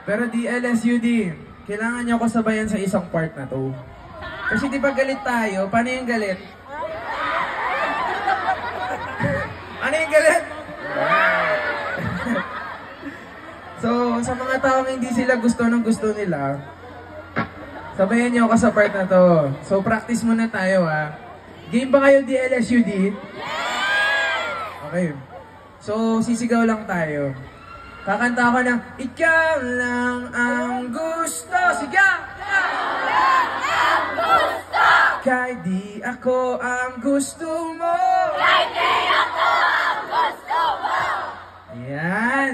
Pero DLSUD, kailangan nyo ko sabayan sa isang part na to. Kasi di ba galit tayo? Paano yung galit? Ano yung galit? So, sa mga taong hindi sila gusto ng gusto nila, sabayan nyo ako sa part na to. So, practice muna tayo ha. Game ba kayo DLSUD? Okay. So, sisigaw lang tayo. Kakanta ako ng ikaw lang ang gusto. Sigaw! Ikaw lang ang gusto! Kahit di ako ang gusto mo. Kahit di ako ang gusto mo. Ayan.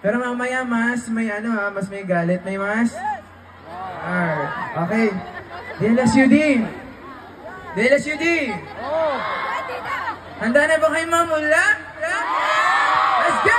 Pero mamaya mas may mas may galit. May mas? Okay. DLSUD! DLSUD! Handa na ba kayo mamula? Let's go!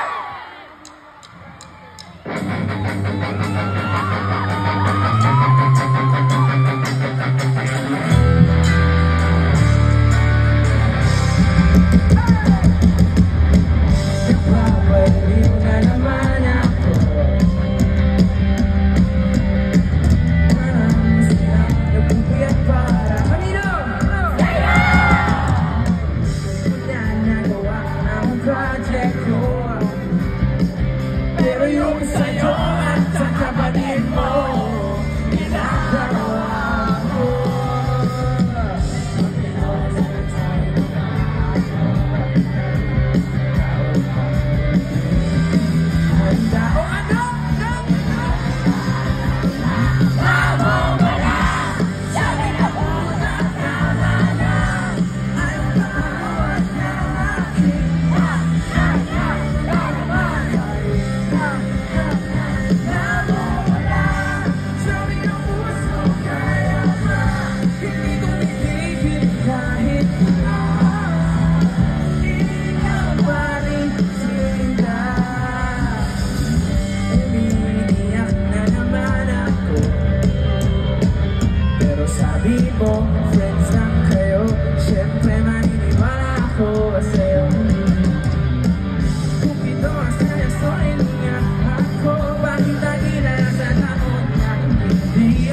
Friends lang kayo, syempre maniniwala ako sa'yo. Cupido, sana sorry niya ako. Bakit nagilala sa taon na hindi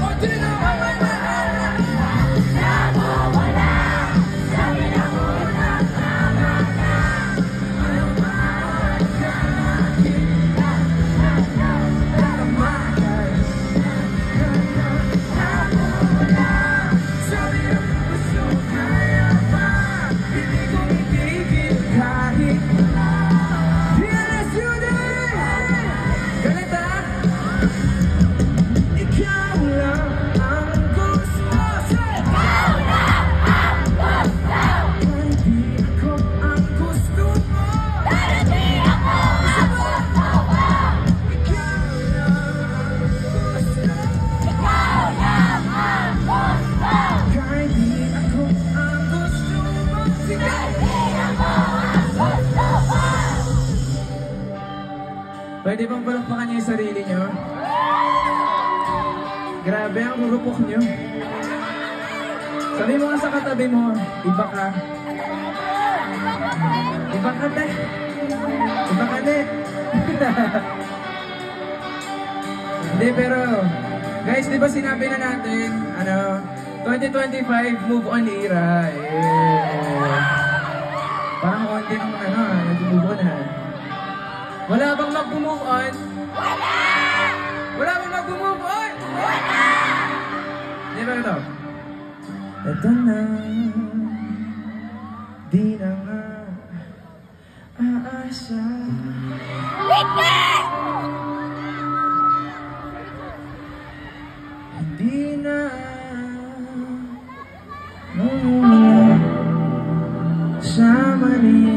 O dino, nawawala. Sabi na mo na tama na. Ayaw maawat ka na kita. Pwede bang palakpakan niyo yung sarili niyo? Grabe ang rurupok niyo. Sabi mo nga sa katabi mo, iba ka. Iba ka te. Iba ka te. Hindi pero, guys, di ba sinabi na natin, 2025 move on era. Parang konti ng nag-move on ha. Wala bang mag-move on? Wala! Wala bang mag-move on? Wala! Di ba ito? Ito na, di na nga aasa. Hindi na muna sa mali.